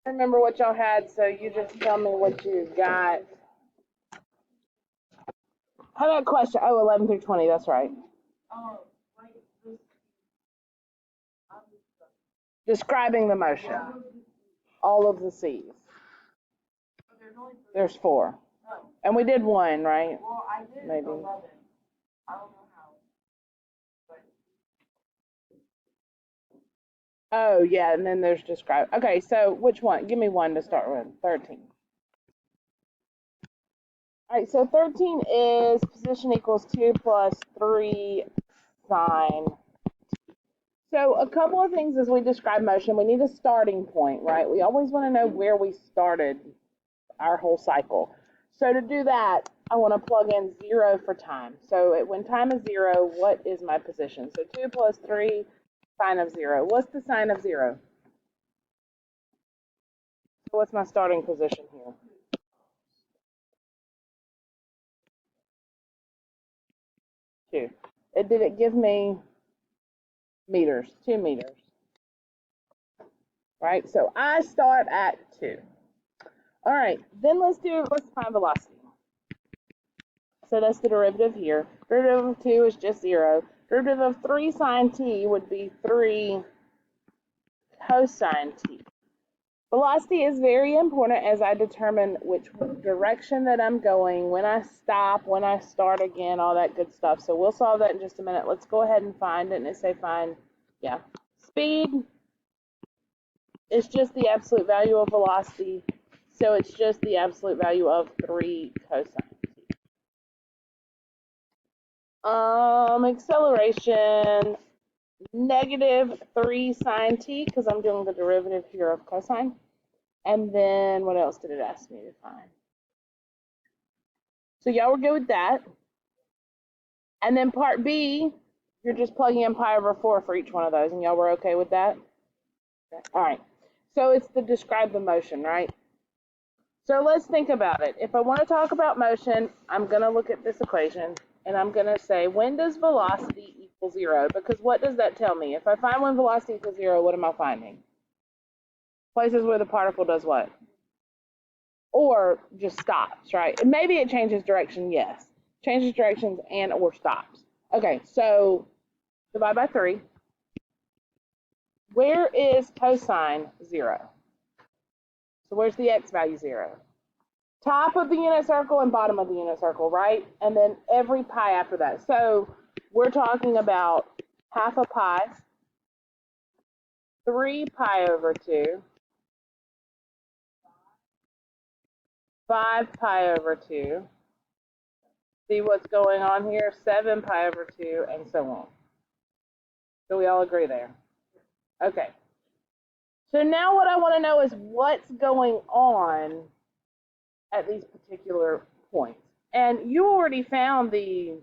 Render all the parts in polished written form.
Remember what y'all had, so you just tell me what you got. How about question? Oh, 11 through 20, that's right. Describing the motion. All of the C's. There's 4. And we did 1, right? Maybe. Oh, yeah, and then there's describe. Okay, so which one? Give me one to start with. 13. All right, so 13 is position equals 2 plus 3 sine. So a couple of things as we describe motion, we need a starting point, right? We always want to know where we started our whole cycle. So to do that, I want to plug in 0 for time. So when time is 0, what is my position? So 2 plus 3 sine of 0. What's the sine of 0? So what's my starting position here? 2. Did it give me meters? 2 meters. Right? So I start at 2. All right, then let's find velocity. So that's the derivative here. Derivative of 2 is just 0. Derivative of 3 sine t would be 3 cosine t. Velocity is very important as I determine which direction that I'm going, when I stop, when I start again, all that good stuff. So we'll solve that in just a minute. Let's go ahead and find it. And it say find, yeah. Speed is just the absolute value of velocity. So it's just the absolute value of 3 cosine t. Acceleration, negative 3 sine t, because I'm doing the derivative here of cosine. And then what else did it ask me to find? So y'all were good with that. And then part B, you're just plugging in pi over 4 for each one of those, and y'all were okay with that? All right. So it's to describe the motion, right? So let's think about it. If I want to talk about motion, I'm going to look at this equation, and I'm going to say, when does velocity equal 0? Because what does that tell me? If I find when velocity equals 0, what am I finding? Places where the particle does what? Or just stops, right? And maybe it changes direction, yes. Changes directions and or stops. Okay, so divide by 3. Where is cosine 0? So where's the x value 0? Top of the unit circle and bottom of the unit circle, right? And then every pi after that. So we're talking about half a pi, 3 pi over 2, 5 pi over 2. See what's going on here? 7 pi over 2, and so on. So we all agree there. Okay. So now what I want to know is what's going on at these particular points. And you already found the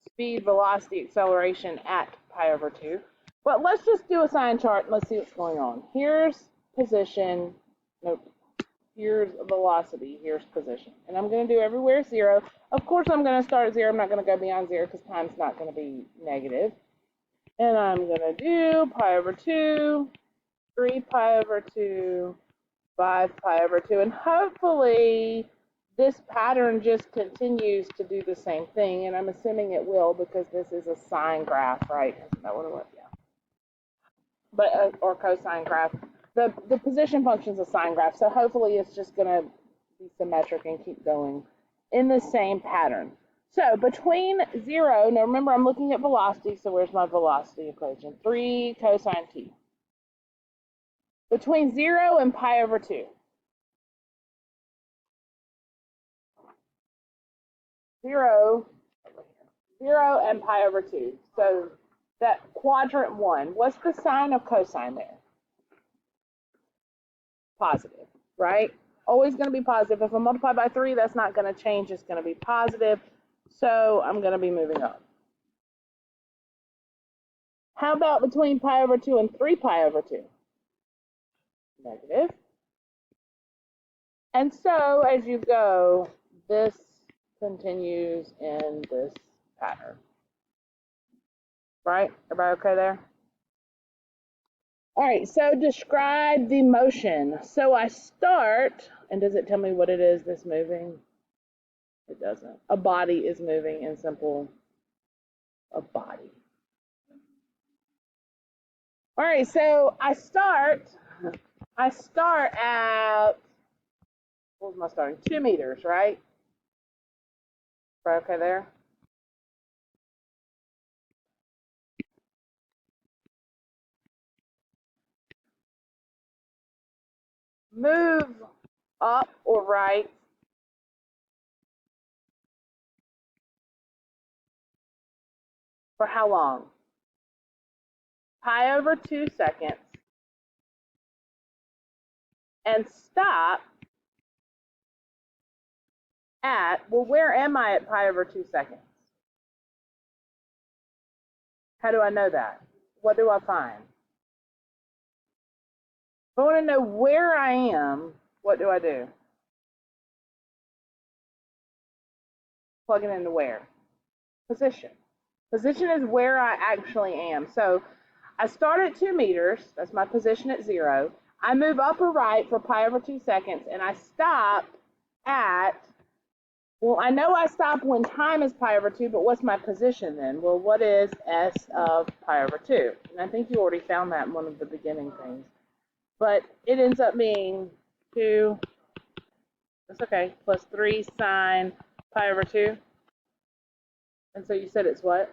speed, velocity, acceleration at pi over 2. But let's just do a sign chart and let's see what's going on. Here's position. Nope. Here's velocity. Here's position. And I'm going to do everywhere 0. Of course, I'm going to start at 0. I'm not going to go beyond 0 because time's not going to be negative. And I'm going to do pi over 2, 3 pi over 2, 5 pi over 2. And hopefully this pattern just continues to do the same thing. And I'm assuming it will because this is a sine graph, right? Isn't that what it was? Yeah. But, or cosine graph. The position function is a sine graph. So hopefully it's just going to be symmetric and keep going in the same pattern. So between 0, now remember I'm looking at velocity, so where's my velocity equation? 3 cosine t. Between 0 and pi over 2. 0 and pi over 2. So that quadrant 1, what's the sign of cosine there? Positive, right? Always going to be positive. If I multiply by 3, that's not going to change. It's going to be positive. So I'm going to be moving up. How about between pi over 2 and 3 pi over 2? Negative. And so as you go, this continues in this pattern. Right? Everybody okay there? All right, so describe the motion. So I start, and does it tell me what it is that's moving? It doesn't. A body is moving in simple, a body. All right, so I start at, what was my starting? 2 meters, right? Right, okay there? Move up or right for how long? Pi over 2 seconds. And stop at, well, where am I at pi over 2 seconds? How do I know that? What do I find? If I want to know where I am, what do I do? Plug it into where? Position. Position is where I actually am. So I start at 2 meters. That's my position at 0. I move up or right for pi over 2 seconds, and I stop at, well, I know I stop when time is pi over 2, but what's my position then? Well, what is s of pi over 2? And I think you already found that in one of the beginning things. But it ends up being 2, that's okay, plus 3 sine pi over 2. And so you said it's what?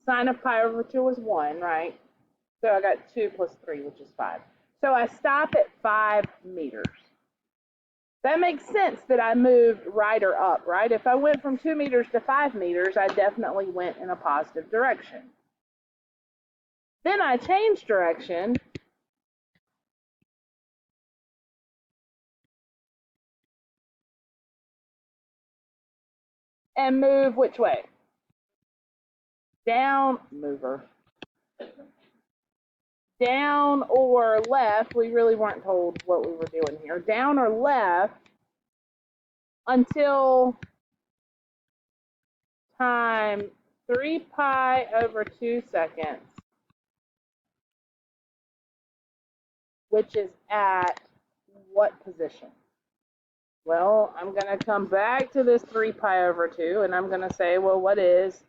Sine of pi over 2 was 1, right? So I got 2 plus 3, which is 5. So I stop at 5 meters. That makes sense that I moved right or up, right? If I went from 2 meters to 5 meters, I definitely went in a positive direction. Then I changed direction and move which way? Down, mover. Down or left, we really weren't told what we were doing here. Down or left until time 3 pi over 2 seconds, which is at what position? Well, I'm going to come back to this 3 pi over 2, and I'm going to say, well, what is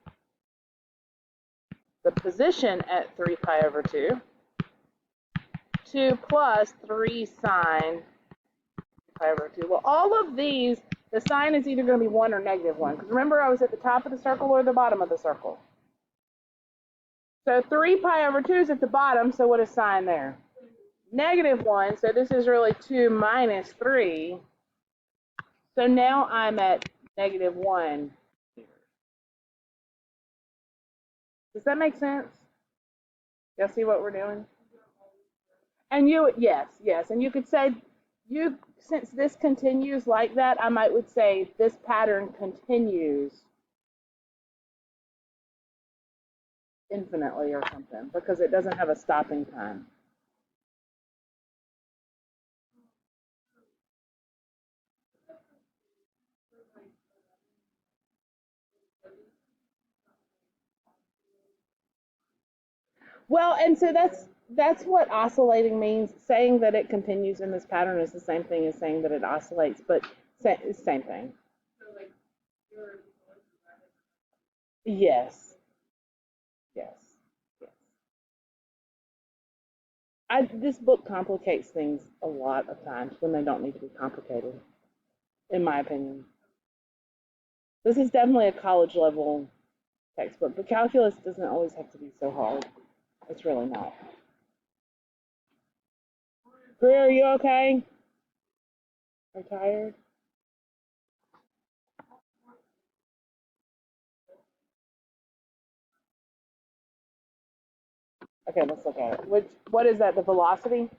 the position at 3 pi over 2? 2 plus 3 sine pi over 2. Well, all of these, the sign is either going to be 1 or negative 1. Because remember, I was at the top of the circle or the bottom of the circle. So 3 pi over 2 is at the bottom, so what is sine there? Negative 1, so this is really 2 minus 3. So now I'm at negative 1. Does that make sense? Y'all see what we're doing? And you, yes, and you could say, since this continues like that, I would say this pattern continues infinitely or something, because it doesn't have a stopping time. Well, and so that's what oscillating means. Saying that it continues in this pattern is the same thing as saying that it oscillates, but same thing. Yes. Yes. This book complicates things a lot of times when they don't need to be complicated, in my opinion. This is definitely a college level textbook, but calculus doesn't always have to be so hard. It's really not. Greer, are you okay? Are you tired? Okay, let's look at it. What is that, the velocity?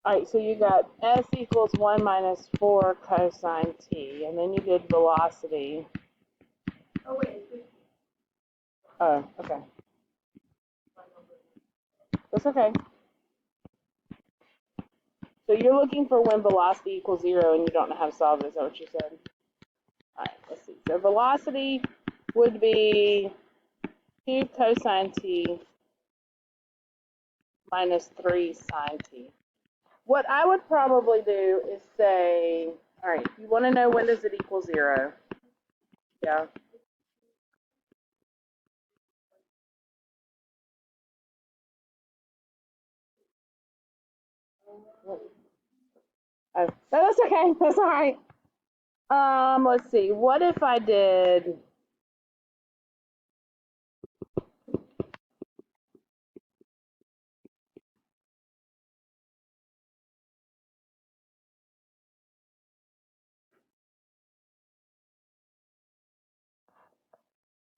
All right, so you got s equals 1 minus 4 cosine t, and then you did velocity. Oh, wait. Oh, okay. That's okay. So you're looking for when velocity equals 0 and you don't know how to solve it, is that what you said? All right, let's see. So velocity would be 2 cosine t minus 3 sine t. What I would probably do is say, all right, you want to know when does it equal 0? Yeah. Oh, that's okay. That's all right. Let's see. What if I did?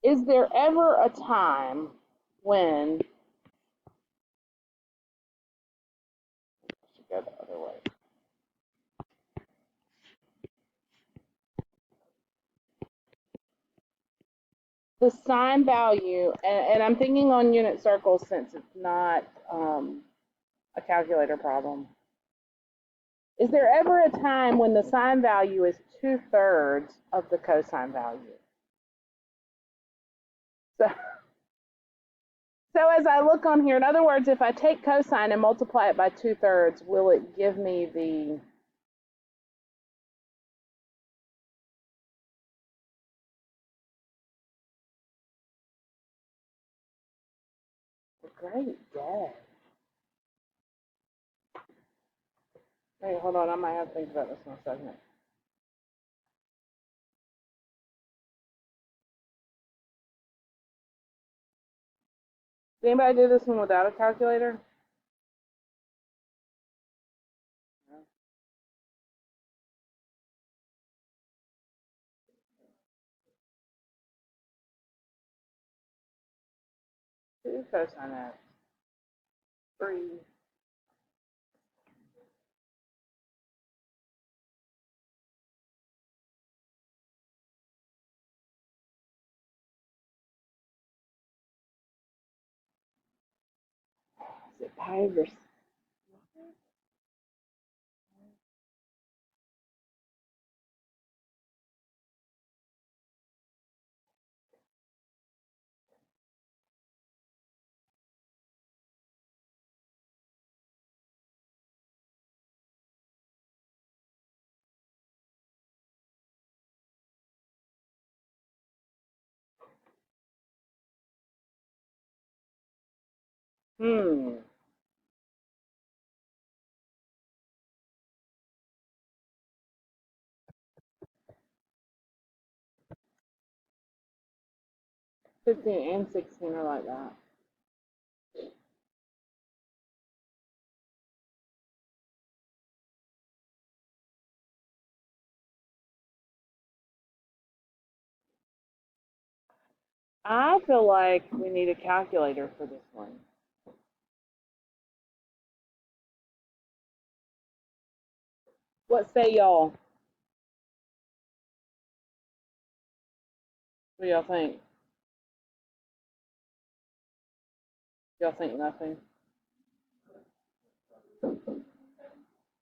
Is there ever a time when? I should go the other way. The sine value, and I'm thinking on unit circles since it's not a calculator problem. Is there ever a time when the sine value is 2/3 of the cosine value? So as I look on here, in other words, if I take cosine and multiply it by 2/3, will it give me the great day? Wait, hold on, I might have to think about this in a second. Did anybody do this one without a calculator? No. 2 cosine x, 3. Is it pi over? Hmm. 15 and 16 are like that. I feel like we need a calculator for this one. What say y'all? What do y'all think? Y'all think nothing?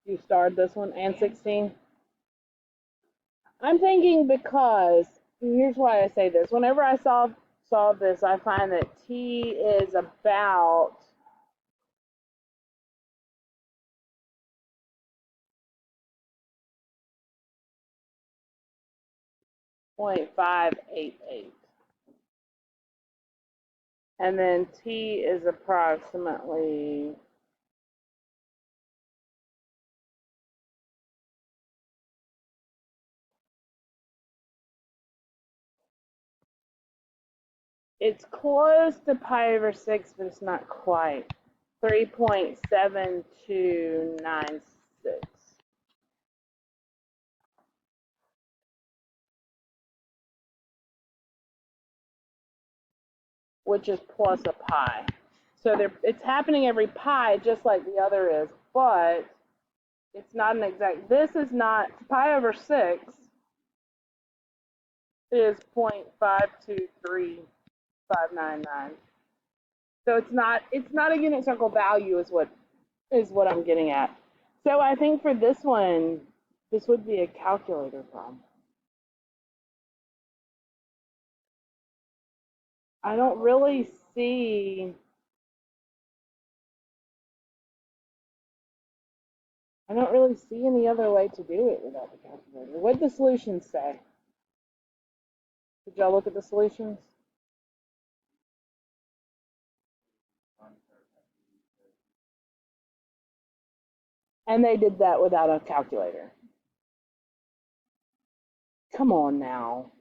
You starred this one and 16? I'm thinking because, here's why I say this. Whenever I solve this, I find that t is about 0.588. And then t is approximately it's close to pi over 6, but it's not quite. 3.7296. Which is plus a pi. So it's happening every pi just like the other is, but it's not an exact. This is not pi over 6 is 0.523599. So it's not a unit circle value is what I'm getting at. So I think for this one, this would be a calculator problem. I don't really see, any other way to do it without the calculator. What did the solutions say? Did y'all look at the solutions? And they did that without a calculator. Come on now.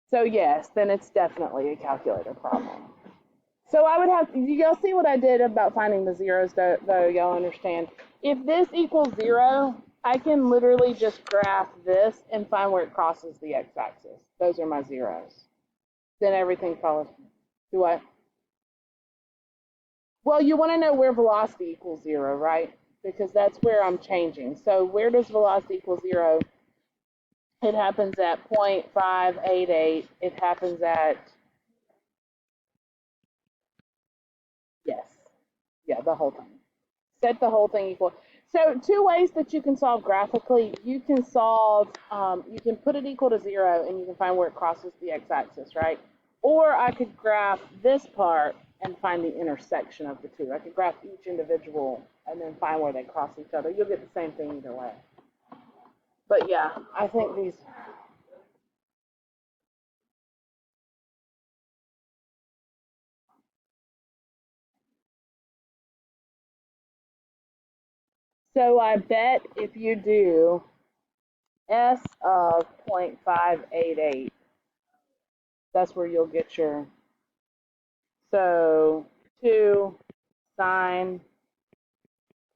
So yes, then it's definitely a calculator problem. So I would have, y'all see what I did about finding the zeros though, y'all understand? If this equals 0, I can literally just graph this and find where it crosses the x-axis. Those are my zeros. Then everything follows. Do I? Well, you want to know where velocity equals 0, right? Because that's where I'm changing. So where does velocity equal 0? It happens at 0.588. It happens at, yes, yeah, the whole thing. Set the whole thing equal. So two ways that you can solve graphically. You can solve, you can put it equal to 0 and you can find where it crosses the x-axis, right? Or I could graph this part and find the intersection of the two. I could graph each individual and then find where they cross each other. You'll get the same thing either way. But yeah, I think these. So I bet if you do S of 0.588, that's where you'll get your, so 2 sine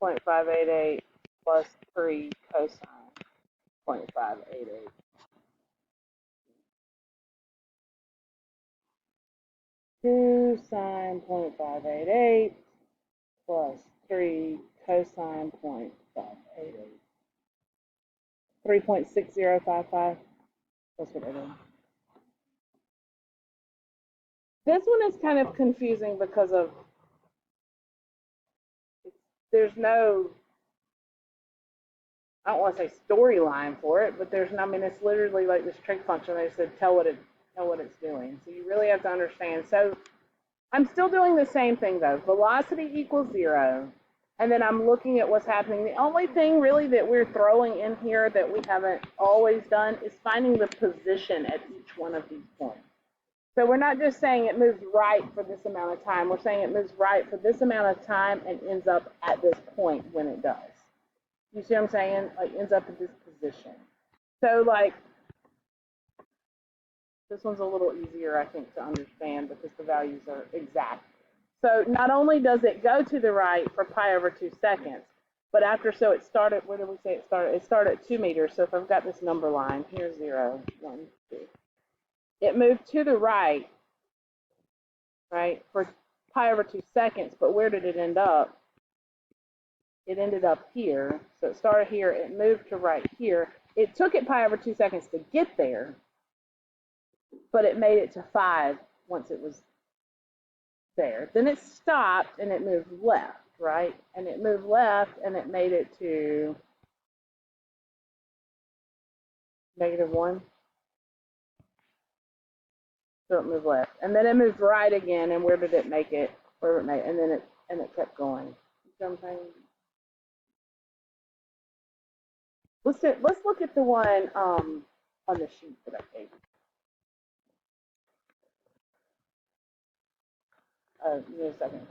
0.588 plus 3 cosine 0.588. Two sine 0.588 plus 3 cosine 0.588. 3.6055. That's what it is. This one is kind of confusing because of, there's no, I don't want to say storyline for it, but there's no, I mean, it's literally like this trig function. They said tell what it's doing. So you really have to understand. So I'm still doing the same thing though. Velocity equals 0. And then I'm looking at what's happening. The only thing really that we're throwing in here that we haven't always done is finding the position at each one of these points. So we're not just saying it moves right for this amount of time. We're saying it moves right for this amount of time and ends up at this point when it does. You see what I'm saying? Like ends up at this position. So like this one's a little easier, I think, to understand because the values are exact. So not only does it go to the right for pi over 2 seconds, but after, so it started, where did we say it started? It started at 2 meters. So if I've got this number line, here's 0, 1, 2. It moved to the right, for pi over 2 seconds, but where did it end up? It ended up here. So it started here, it moved to right here. It took it pi over 2 seconds to get there, but it made it to 5 once it was there. Then it stopped and it moved left, right? And it moved left and it made it to -1. So it moved left. And then it moved right again, and where did it make it? Where it made, and then it kept going. You see what I'm saying? Let's look at the one on the sheet that I gave you. Give me a second.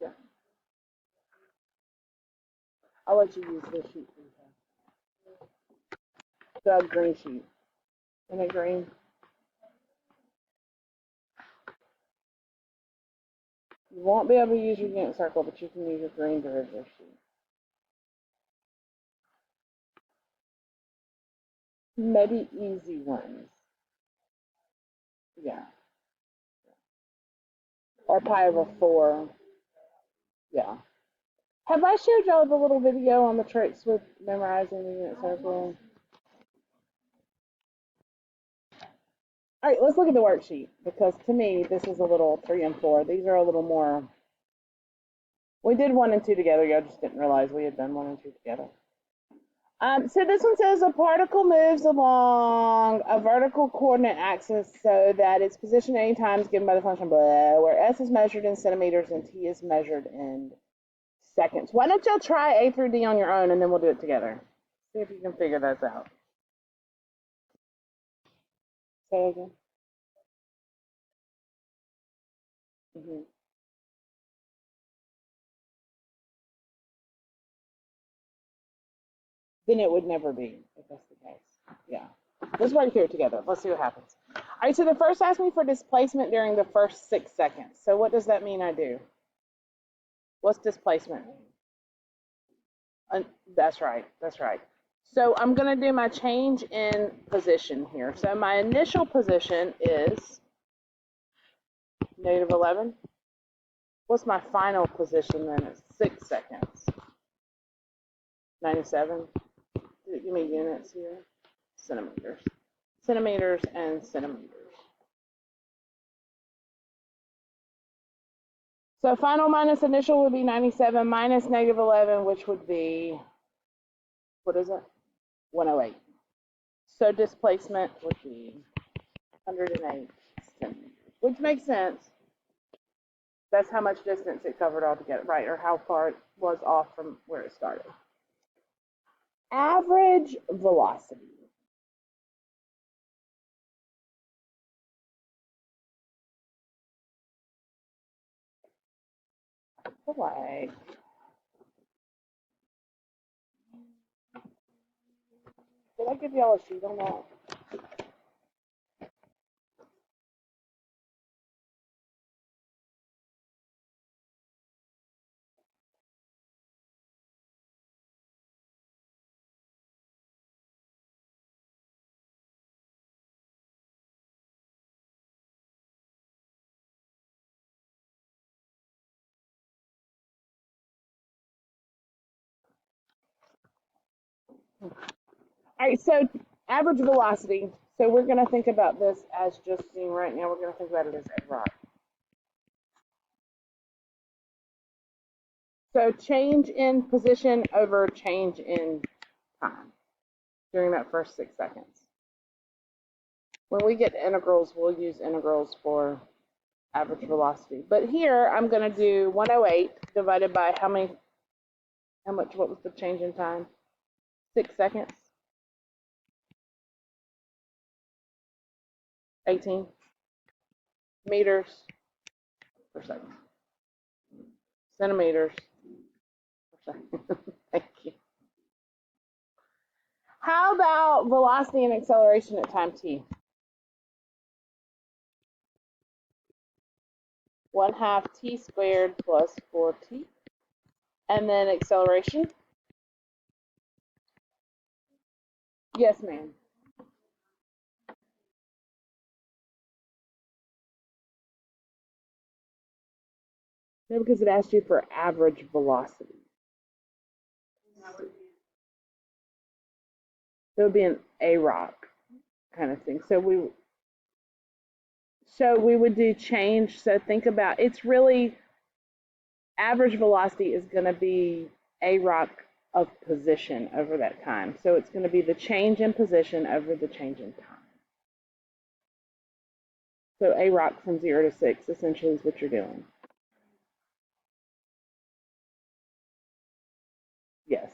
Yeah. I'll let you use this sheet for the green sheet. Isn't it green? You won't be able to use your Gantt circle, but you can use your green derivative sheet. Maybe easy ones. Yeah. Or pi over 4. Yeah. Have I showed y'all the little video on the tricks with memorizing the unit circle? All right, let's look at the worksheet because to me, this is a little 3 and 4. These are a little more. We did 1 and 2 together. Y'all just didn't realize we had done 1 and 2 together. So this one says a particle moves along a vertical coordinate axis so that its position at any time is given by the function blah, where s is measured in centimeters and t is measured in seconds. Why don't y'all try A through D on your own and then we'll do it together. See if you can figure those out. Say again. Mm-hmm. Then it would never be, if that's the case. Yeah. Let's work through it together. Let's see what happens. All right, so the first asked me for displacement during the first 6 seconds. So what does that mean I do? What's displacement mean? That's right. That's right. So I'm going to do my change in position here. So my initial position is negative 11. What's my final position then? It's 6 seconds. 97. Did it give me units here? Centimeters. Centimeters and centimeters. So final minus initial would be 97 minus negative 11, which would be, what is it? 108. So displacement would be 108 centimeters, which makes sense. That's how much distance it covered altogether, right? Or how far it was off from where it started. Average velocity. Like, did I give y'all a sheet on that? All right, so average velocity. So we're going to think about this as just seeing right now. We're going to think about it as a rock. So change in position over change in time during that first 6 seconds. When we get integrals, we'll use integrals for average velocity. But here I'm going to do 108 divided by how much, what was the change in time? 6 seconds. 18 meters per second. Centimeters per second. Thank you. How about velocity and acceleration at time t? 1/2 t squared plus 4t. And then acceleration? Yes, ma'am. No, because it asked you for average velocity. So it would be an AROC kind of thing. So we would do change. So think about, it's really, average velocity is going to be AROC of position over that time. So it's going to be the change in position over the change in time. So AROC from 0 to 6 essentially is what you're doing. Yes.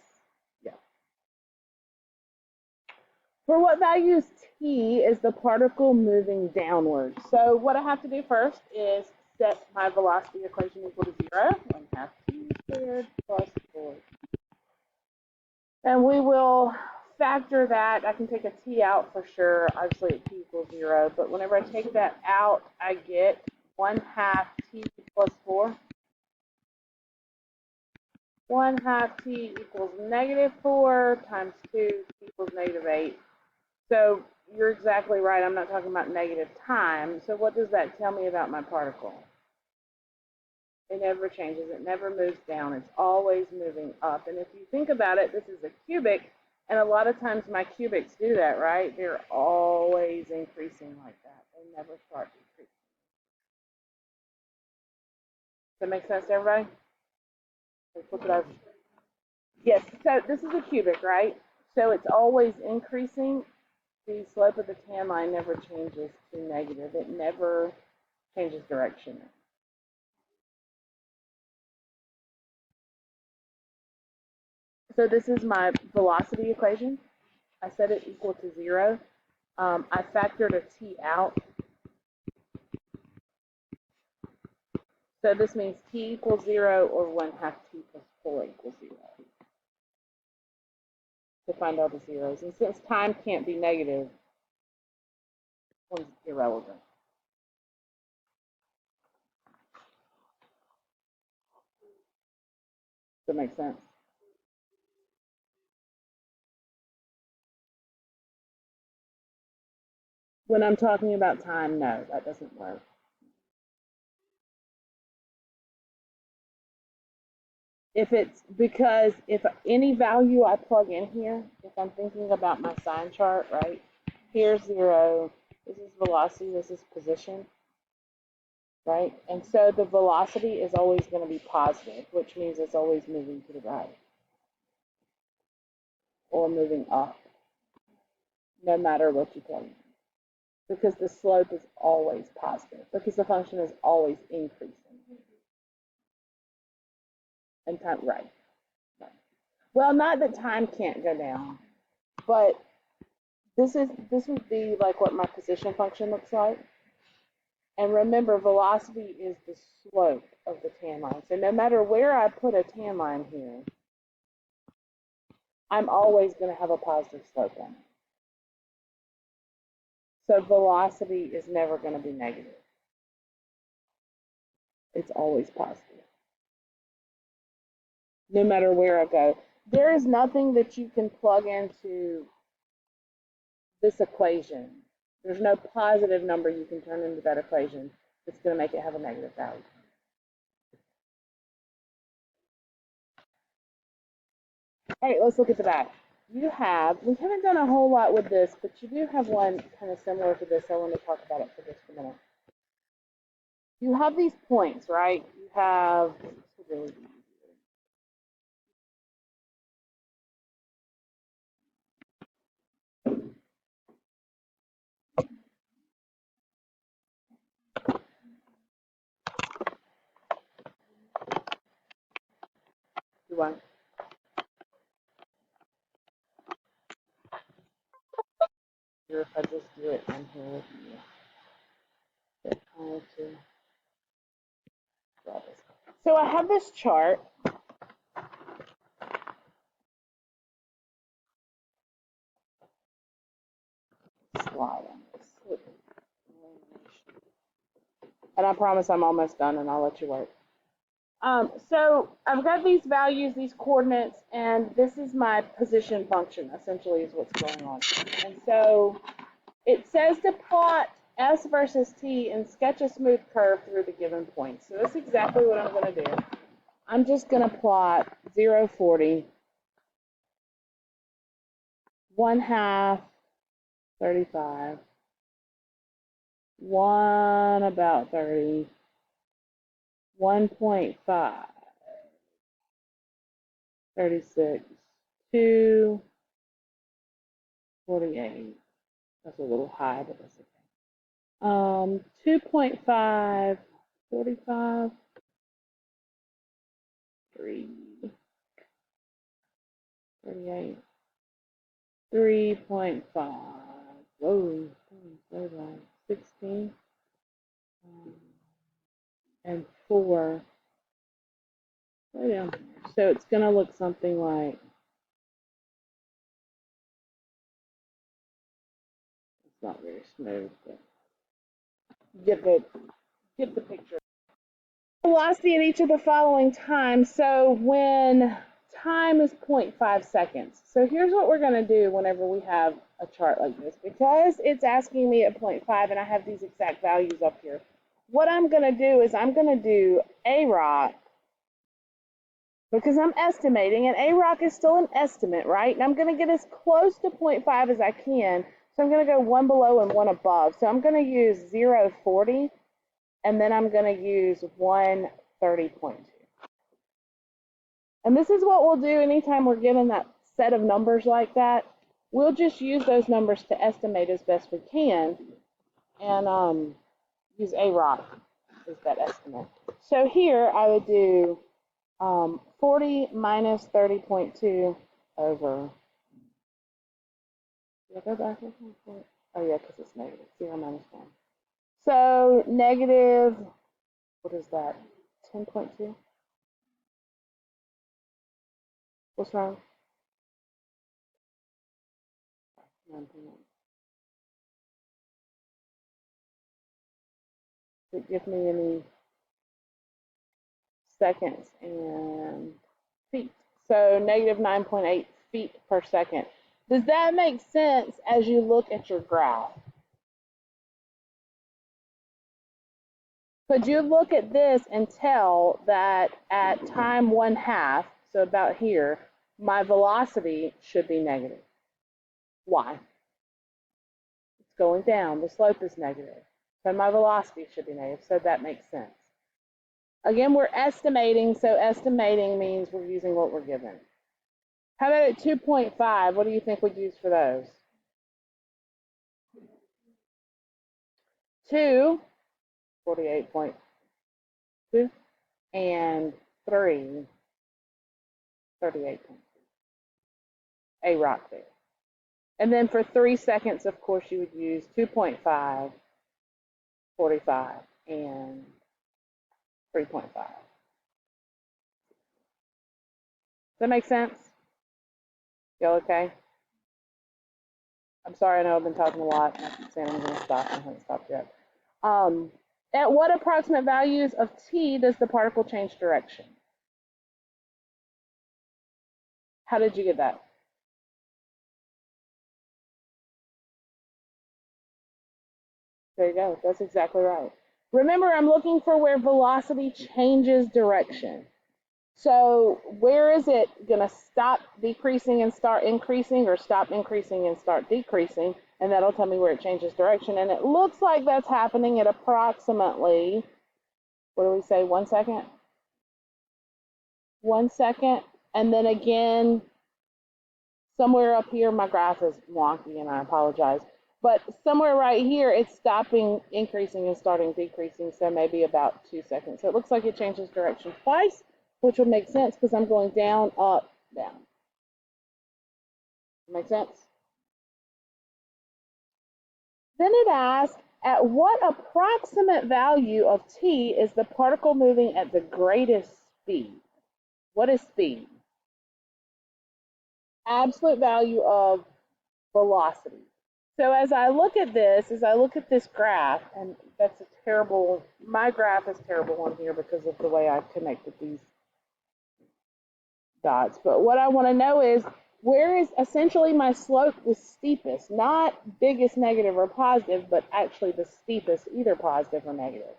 Yeah. For what values t is the particle moving downward? So what I have to do first is set my velocity equation equal to 0. 1/2 t squared plus 4. And we will factor that. I can take a t out for sure. Obviously at t equals 0. But whenever I take that out, I get 1/2 t plus 4. 1/2 t equals -4 times 2 equals -8. So you're exactly right. I'm not talking about negative time. So what does that tell me about my particle? It never changes. It never moves down. It's always moving up. And if you think about it, this is a cubic. And a lot of times my cubics do that, right? They're always increasing like that. They and never start decreasing. Does that make sense to everybody? Let's look it over. Yes, so this is a cubic, right? So it's always increasing. The slope of the tan line never changes to negative. It never changes direction. So this is my velocity equation. I set it equal to 0. I factored a t out. So this means t equals 0 or 1/2 t plus 4 equals 0. To find all the zeros. And since time can't be negative, one's irrelevant. Does that make sense? When I'm talking about time, no, that doesn't work. If it's because if any value I plug in here, if I'm thinking about my sign chart, right? Here's 0, this is velocity, this is position, right? And so the velocity is always going to be positive, which means it's always moving to the right or moving up, no matter what you plug in. Because the slope is always positive, because the function is always increasing. And time, right. Well, not that time can't go down, but this would be like what my position function looks like. And remember, velocity is the slope of the tan line. So no matter where I put a tan line here, I'm always going to have a positive slope on it. So velocity is never going to be negative. It's always positive. No matter where I go. There is nothing that you can plug into this equation. There's no positive number you can turn into that equation that's going to make it have a negative value. All right, let's look at the back. We haven't done a whole lot with this, but you do have one kind of similar to this. I want to talk about it for just a minute. You have these points, right? You have, do I? Or if I just do it on here with you. So I have this chart. Slide on this. And I promise I'm almost done and I'll let you work. So I've got these values, these coordinates, and this is my position function, essentially, is what's going on. And so it says to plot S versus T and sketch a smooth curve through the given points. So that's exactly what I'm going to do. I'm just going to plot 0, 40, 1/2, 35, 1 about 30, 1.5, 36, 2, 48. That's a little high, but that's okay. 2.5, 45, 3, 38, 3.5, whoa, 16, and 4, right down here. So it's going to look something like, it's not very smooth, but get the picture. Velocity at each of the following times. So when time is 0.5 seconds. So here's what we're going to do whenever we have a chart like this. Because it's asking me at 0.5 and I have these exact values up here. What I'm going to do is I'm going to do AROC, because I'm estimating, and AROC is still an estimate, right? And I'm going to get as close to 0.5 as I can. So I'm going to go one below and one above. So I'm going to use 0.40, and then I'm going to use 130.2. And this is what we'll do anytime we're given that set of numbers like that. We'll just use those numbers to estimate as best we can, and use AROC as that estimate. So here I would do 40 minus 30.2 over, did I go backwards? Oh yeah, because it's negative, 0 minus 1. So negative, what is that, 10.2? What's wrong? 9.8. Does it give me any seconds and feet? So negative 9.8 feet per second. Does that make sense as you look at your graph? Could you look at this and tell that at time 1/2, so about here, my velocity should be negative? Why? It's going down. The slope is negative. So my velocity should be negative. So that makes sense. Again, we're estimating, so estimating means we're using what we're given. How about at 2.5? What do you think we'd use for those? 2, 48.2, and 3, 38.2. AROC there. And then for 3 seconds, of course, you would use 2.5, 45, and 3.5. Does that make sense? Y'all okay? I'm sorry, I know I've been talking a lot. I keep saying I'm going to stop. I haven't stopped yet. At what approximate values of t does the particle change direction? How did you get that? There you go. That's exactly right. Remember, I'm looking for where velocity changes direction. So where is it going to stop decreasing and start increasing, or stop increasing and start decreasing? And that'll tell me where it changes direction. And it looks like that's happening at approximately, what do we say, 1 second? 1 second. And then again, somewhere up here, my graph is wonky and I apologize. But somewhere right here, it's stopping increasing and starting decreasing, so maybe about 2 seconds. So it looks like it changes direction twice, which would make sense because I'm going down, up, down. Make sense? Then it asks, at what approximate value of t is the particle moving at the greatest speed? What is speed? Absolute value of velocity. So as I look at this graph, and that's a terrible, my graph is terrible on here because of the way I've connected these dots. But what I want to know is, where is essentially my slope the steepest? Not biggest negative or positive, but actually the steepest, either positive or negative.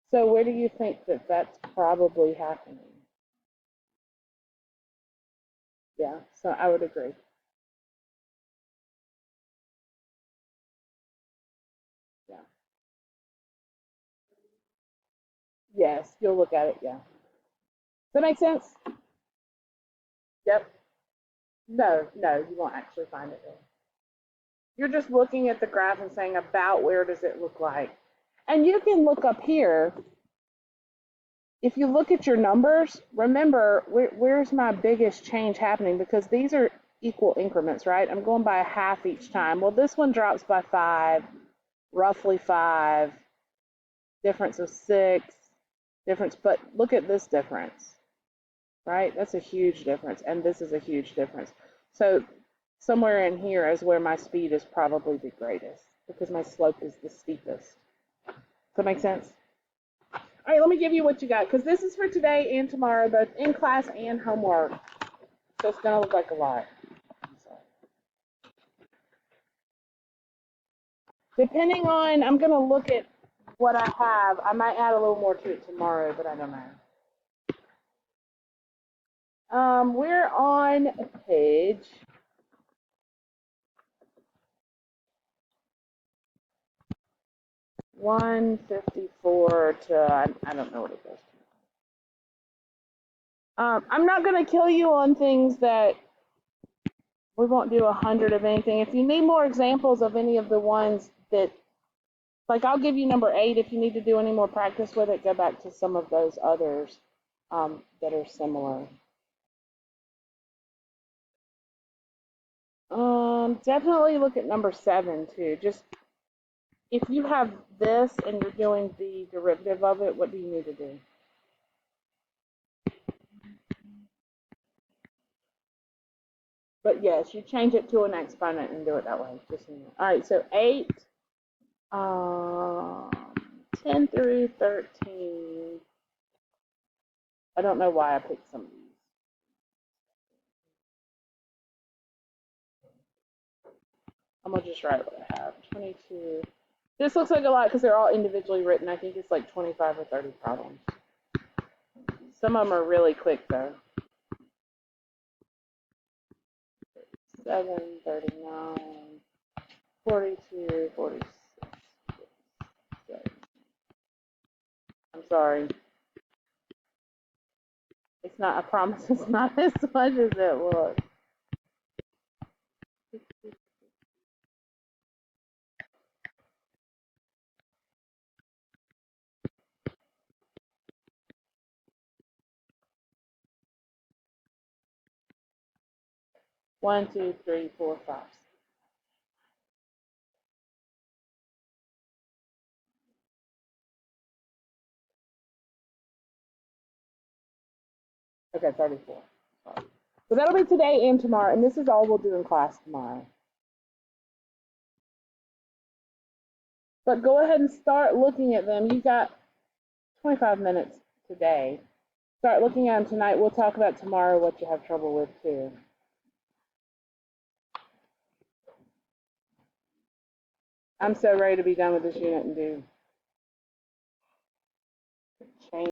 So where do you think that that's probably happening? Yeah, so I would agree. Yeah. Yes, you'll look at it, yeah. Does that make sense? Yep. No, no, you won't actually find it there. You're just looking at the graph and saying about where does it look like. And you can look up here. If you look at your numbers, remember, where's my biggest change happening? Because these are equal increments, right? I'm going by a half each time. Well, this one drops by 5, roughly 5, difference of 6, difference. But look at this difference, right? That's a huge difference. And this is a huge difference. So somewhere in here is where my speed is probably the greatest because my slope is the steepest. Does that make sense? All right, let me give you what you got, because this is for today and tomorrow, both in class and homework. So it's going to look like a lot. Depending on, I'm going to look at what I have. I might add a little more to it tomorrow, but I don't know. We're on page 154 to, I don't know what it goes to. I'm not going to kill you on things that we won't do 100 of anything. If you need more examples of any of the ones that, like I'll give you number 8. If you need to do any more practice with it, go back to some of those others that are similar. Definitely look at number 7 too. Just if you have this and you're doing the derivative of it, what do you need to do? But yes, you change it to an exponent and do it that way. Just all right. So 8, 10 through 13. I don't know why I picked some of these. I'm gonna just write what I have. 22. This looks like a lot because they're all individually written. I think it's like 25 or 30 problems. Some of them are really quick though. 7, 39, 42, 46. I'm sorry. It's not, I promise it's not as much as it looks. One, two, three, four, five. Okay, 34. Sorry. So that'll be today and tomorrow, and this is all we'll do in class tomorrow. But go ahead and start looking at them. You've got 25 minutes today. Start looking at them tonight. We'll talk about tomorrow what you have trouble with too. I'm so ready to be done with this unit and do change.